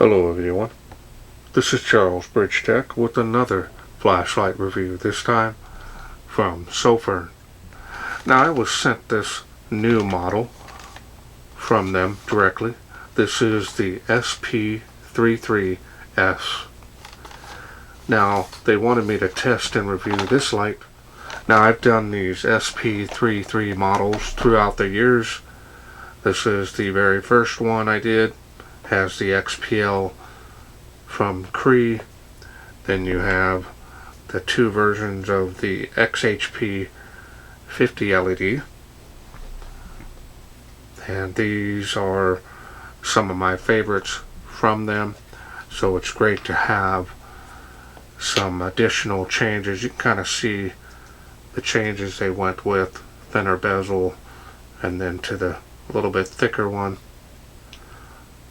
Hello everyone, this is Charles BridgTec with another flashlight review, this time from Sofirn. Now I was sent this new model from them directly. This is the SP33S. Now they wanted me to test and review this light. Now I've done these SP33 models throughout the years. This is the very first one I did. Has the XPL from Cree. Then you have the two versions of the XHP70 LED. And these are some of my favorites from them. So it's great to have some additional changes. You can kind of see the changes they went with. Thinner bezel and then to the little bit thicker one.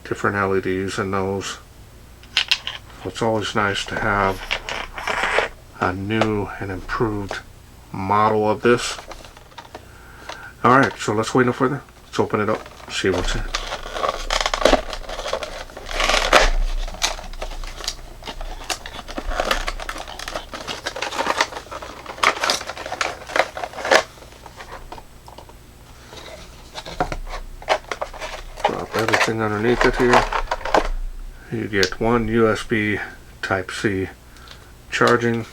Different LEDs in those. So it's always nice to have a new and improved model of this. Alright, so let's wait no further. Let's open it up, see what's in it. Drop everything underneath it here. You get one USB Type-C charging.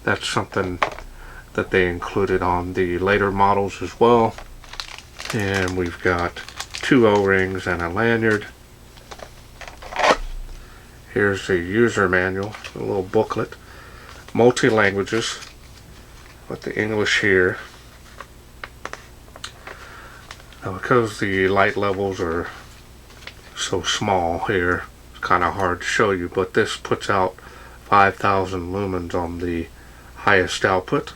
That's something that they included on the later models as well. And we've got two O-rings and a lanyard. Here's the user manual, a little booklet. Multi-languages with the English here. Now because the light levels are so small here, it's kind of hard to show you, but this puts out 5,000 lumens on the highest output.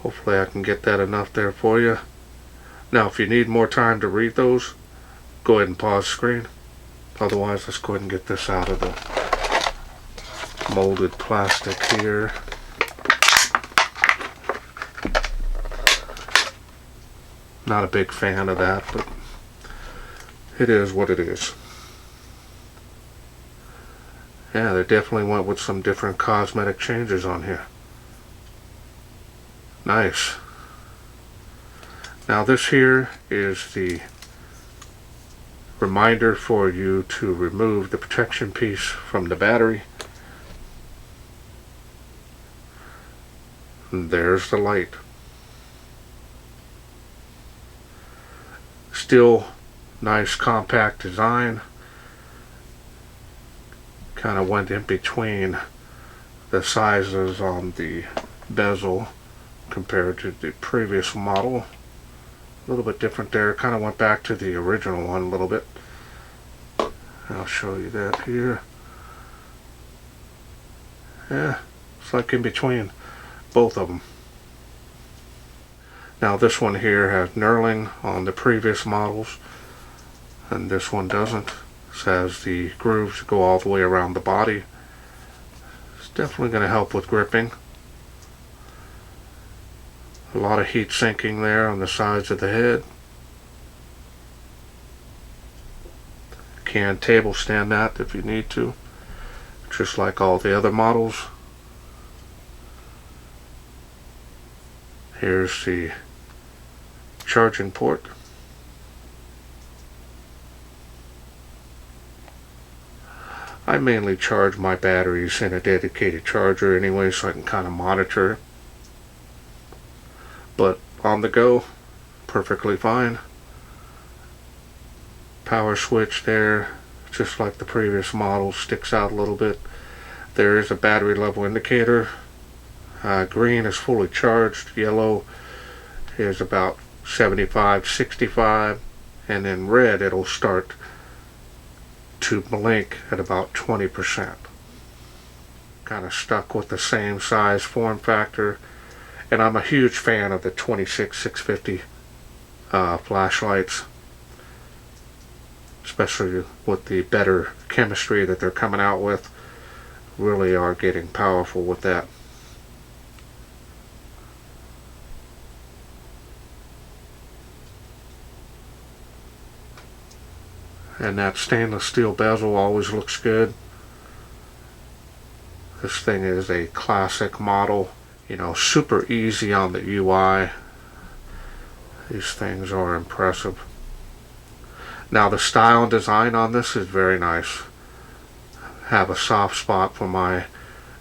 Hopefully I can get that enough there for you. Now if you need more time to read those, go ahead and pause the screen. Otherwise, let's go ahead and get this out of the molded plastic here. Not a big fan of that, but it is what it is. Yeah, they definitely went with some different cosmetic changes on here. Nice. Now this here is the reminder for you to remove the protection piece from the battery. And there's the light. Still nice compact design. Kind of went in between the sizes on the bezel compared to the previous model. A little bit different there. Kind of went back to the original one a little bit. I'll show you that here. Yeah, it's like in between both of them. Now this one here has knurling on the previous models, and this one doesn't. This has the grooves that go all the way around the body. It's definitely going to help with gripping. A lot of heat sinking there on the sides of the head. You can table stand that if you need to, just like all the other models. Here's the charging port. I mainly charge my batteries in a dedicated charger anyway, so I can kind of monitor it. But on the go, perfectly fine. Power switch there, just like the previous model, sticks out a little bit. There is a battery level indicator. Green is fully charged, yellow is about 75, 65, and then red it'll start to blink at about 20%. Kind of stuck with the same size form factor, and I'm a huge fan of the 26-650 flashlights, especially with the better chemistry that they're coming out with. Really are getting powerful with that. and that stainless steel bezel always looks good. This thing is a classic model, you know, super easy on the UI. These things are impressive. Now the style and design on this is very nice. Have a soft spot for my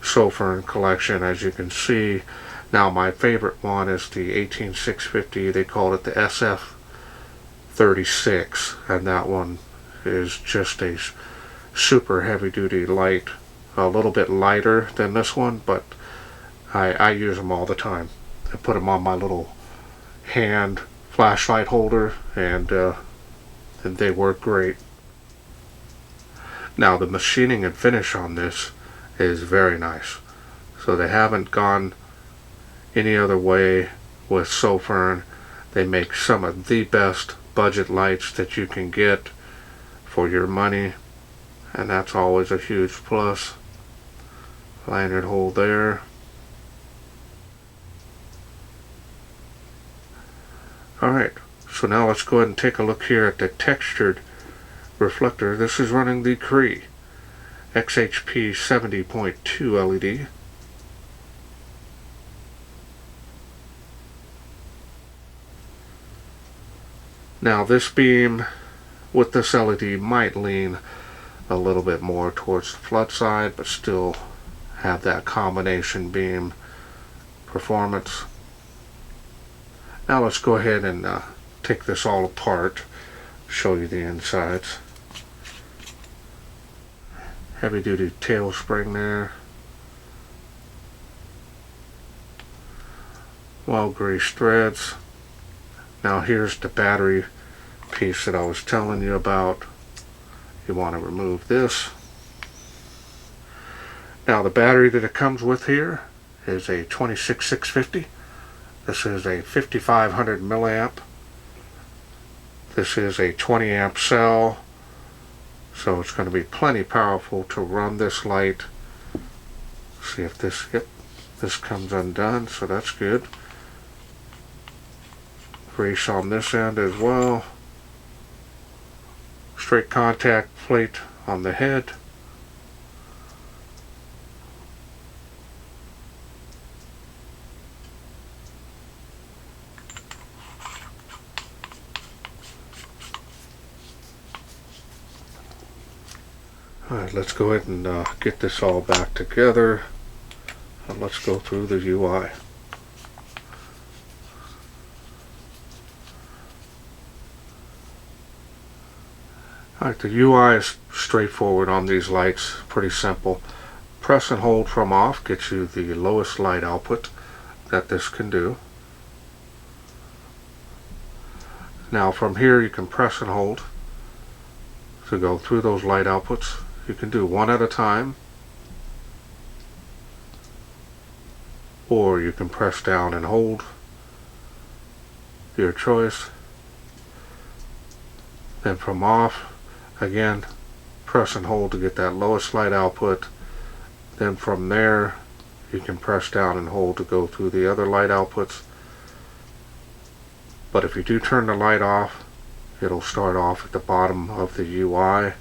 Sofirn collection, as you can see. Now my favorite one is the 18650. They called it the SF36, and that one is just a super heavy duty light. A little bit lighter than this one, but I use them all the time. I put them on my little hand flashlight holder, and they work great. Now the machining and finish on this is very nice. So they haven't gone any other way with Sofirn. They make some of the best budget lights that you can get for your money, and that's always a huge plus. Lanyard hole there. Alright, so now let's go ahead and take a look here at the textured reflector. This is running the Cree XHP70.2 LED. Now this beam with this LED might lean a little bit more towards the flood side, but still have that combination beam performance. Now let's go ahead and take this all apart, show you the insides. Heavy duty tail spring there. Well greased threads. Now here's the battery piece that I was telling you about. You want to remove this. Now the battery that it comes with here is a 26650. This is a 5500 milliamp. This is a 20 amp cell, so it's going to be plenty powerful to run this light. See if this, yep, this comes undone, so that's good. Grease on this end as well. Straight contact plate on the head. Alright, let's go ahead and get this all back together, and let's go through the UI. Alright, the UI is straightforward on these lights, pretty simple. Press and hold from off gets you the lowest light output that this can do. Now from here you can press and hold to go through those light outputs. You can do one at a time, or you can press down and hold, your choice. Then from off, again, press and hold to get that lowest light output. Then from there you can press down and hold to go through the other light outputs. But if you do turn the light off, it'll start off at the bottom of the UI.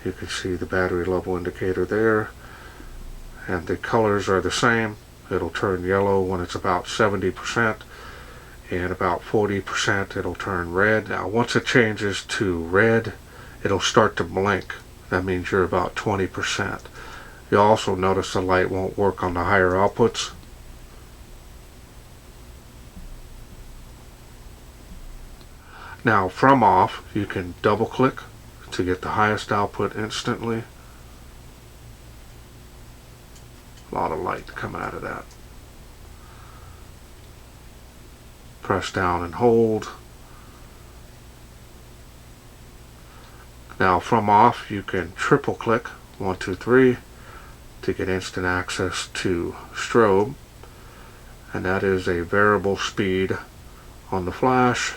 You can see the battery level indicator there, and the colors are the same. It'll turn yellow when it's about 70%, and about 40% it'll turn red. Now once it changes to red, it'll start to blink. That means you're about 20%. You'll also notice the light won't work on the higher outputs. Now from off, you can double click to get the highest output instantly. A lot of light coming out of that. Press down and hold. Now from off, you can triple click 1, 2, 3 to get instant access to strobe, and that is a variable speed on the flash,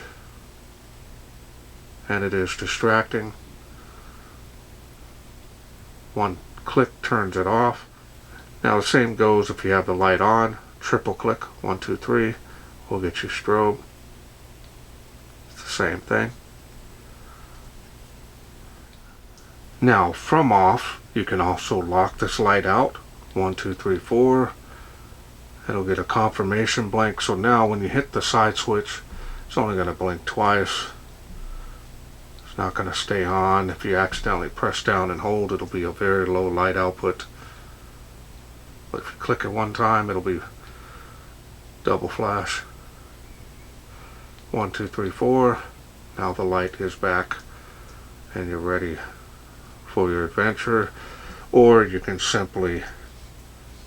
and it is distracting. One click turns it off. Now the same goes if you have the light on. Triple click 1, 2, 3 will get you strobe. It's the same thing. Now from off, you can also lock this light out. 1, 2, 3, 4. It'll get a confirmation blink. So now when you hit the side switch, it's only going to blink twice. It's not going to stay on. If you accidentally press down and hold, it'll be a very low light output. But if you click it one time, it'll be double flash. 1, 2, 3, 4. Now the light is back and you're ready for your adventure. Or you can simply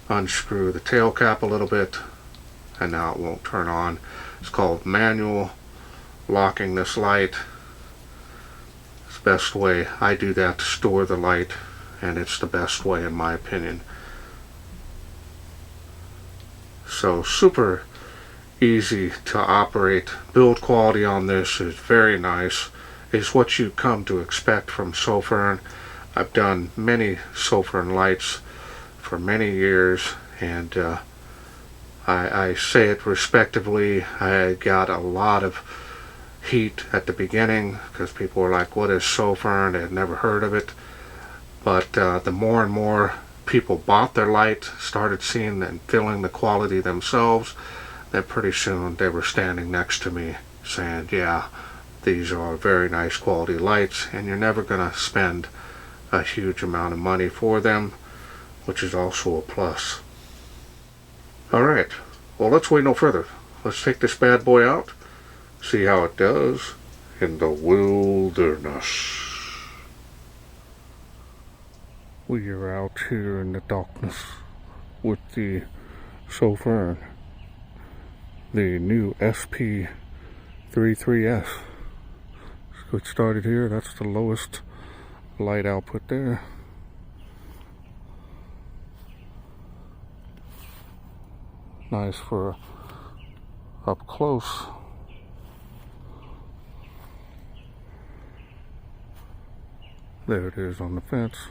unscrew the tail cap a little bit and now it won't turn on. It's called manual locking this light. It's the best way. I do that to store the light, and it's the best way in my opinion. So super easy to operate. Build quality on this is very nice. It's what you come to expect from Sofirn. I've done many Sofirn lights for many years, and I say it respectively. I got a lot of heat at the beginning because people were like, what is Sofirn? They had never heard of it. But the more and more people bought their light, started seeing and feeling the quality themselves, then pretty soon they were standing next to me saying, yeah, these are very nice quality lights, and you're never going to spend a huge amount of money for them, which is also a plus. Alright, well, let's wait no further. Let's take this bad boy out, see how it does in the wilderness. We are out here in the darkness with the Sofirn, the new SP33S. Let's get started here. That's the lowest light output there. Nice for up close. There it is on the fence.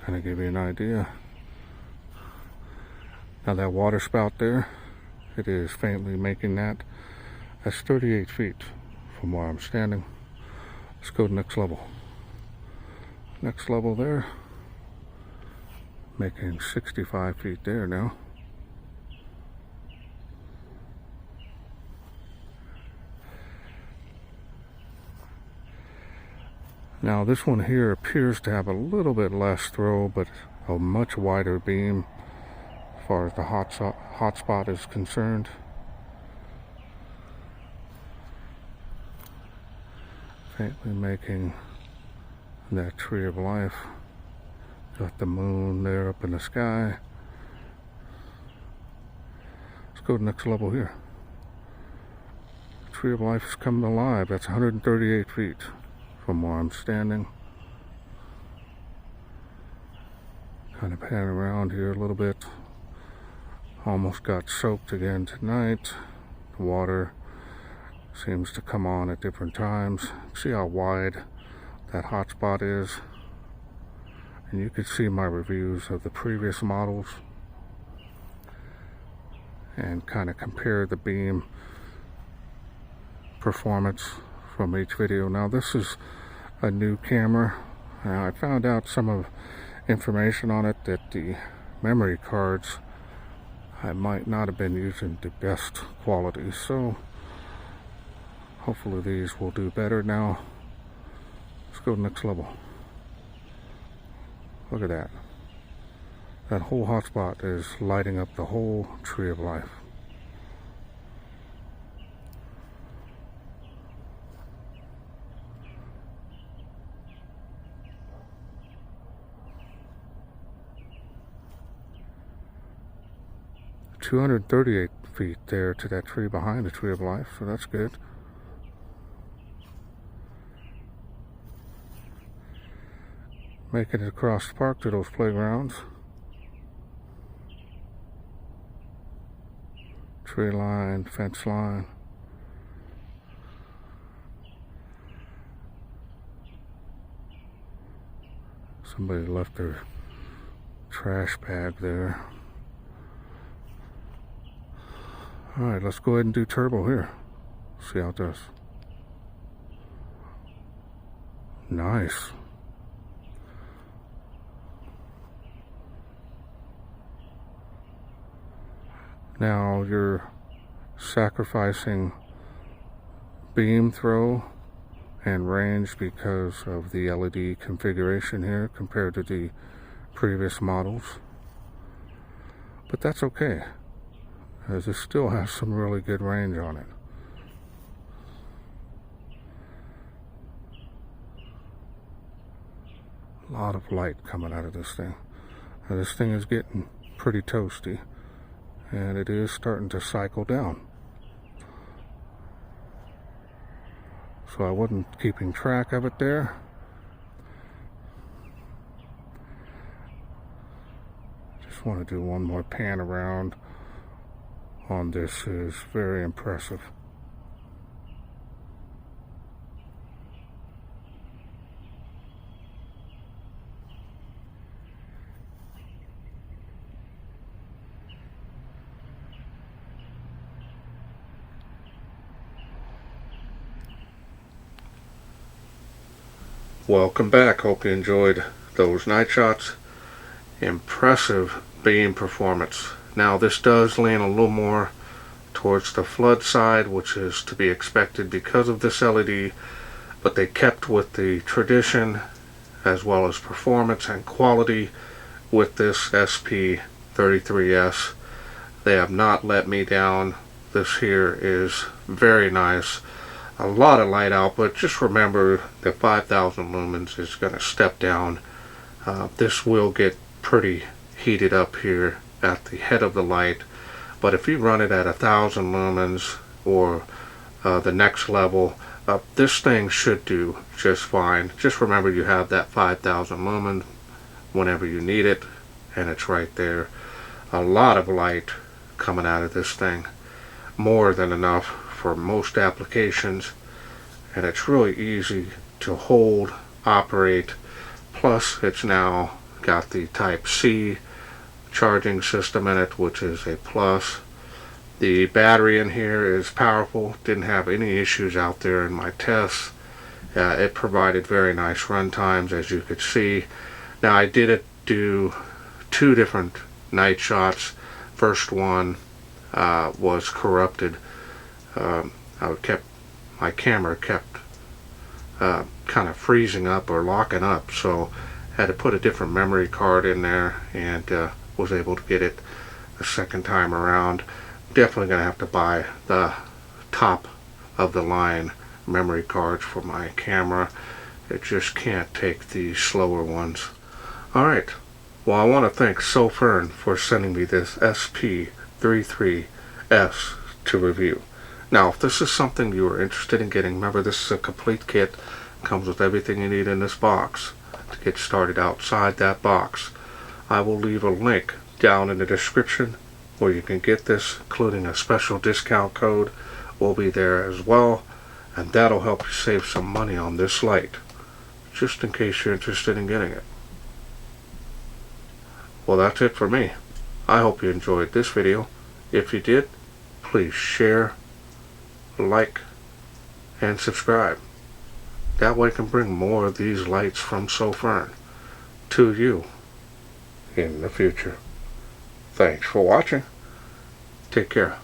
Kind of give you an idea. Now that water spout there, it is faintly making that. That's 38 feet from where I'm standing. Let's go to next level. Next level there, making 65 feet there now. Now this one here appears to have a little bit less throw, but a much wider beam as far as the hot spot is concerned. Faintly making that tree of life. Got the moon there up in the sky. Let's go to the next level here. Tree of life is coming alive. That's 138 feet from where I'm standing. Kind of pan around here a little bit. Almost got soaked again tonight. The water seems to come on at different times. See how wide that hot spot is, and you can see my reviews of the previous models and kind of compare the beam performance from each video. Now this is a new camera. I found out some of information on it that the memory cards I might not have been using the best quality, so hopefully these will do better now. Let's go to the next level. Look at that. That whole hotspot is lighting up the whole tree of life. $238 feet there to that tree behind the tree of life, so that's good. Making it across the park to those playgrounds. Tree line, fence line. Somebody left their trash bag there. Alright, let's go ahead and do turbo here. See how it does. Nice. Now you're sacrificing beam throw and range because of the LED configuration here compared to the previous models, but that's okay, as it still has some really good range on it. A lot of light coming out of this thing. Now this thing is getting pretty toasty, and it is starting to cycle down. So I wasn't keeping track of it there. Just want to do one more pan around on this. Is very impressive. Welcome back. Hope you enjoyed those night shots. Impressive beam performance. Now this does lean a little more towards the flood side, which is to be expected because of this LED, but they kept with the tradition as well as performance and quality with this SP33S. They have not let me down. This here is very nice. A lot of light output. Just remember the 5,000 lumens is going to step down. This will get pretty heated up here at the head of the light, but if you run it at 1,000 lumens or the next level, this thing should do just fine. Just remember you have that 5,000 lumen whenever you need it, and it's right there. A lot of light coming out of this thing, more than enough for most applications, and it's really easy to hold, operate. Plus it's now got the Type-C charging system in it, which is a plus. The battery in here is powerful. Didn't have any issues out there in my tests. It provided very nice run times, as you could see. Now I did do 2 different night shots. First one was corrupted. My camera kept kind of freezing up or locking up, so had to put a different memory card in there, and was able to get it the second time around. Definitely gonna have to buy the top of the line memory cards for my camera. It just can't take the slower ones. Alright, well, I want to thank Sofirn for sending me this SP33S to review. Now, if this is something you are interested in getting, remember this is a complete kit. Comes with everything you need in this box to get started outside that box. I will leave a link down in the description where you can get this, including a special discount code will be there as well, and that'll help you save some money on this light, just in case you're interested in getting it. Well, that's it for me. I hope you enjoyed this video. If you did, please share, like, and subscribe. That way I can bring more of these lights from Sofirn to you in the future. Thanks for watching. Take care.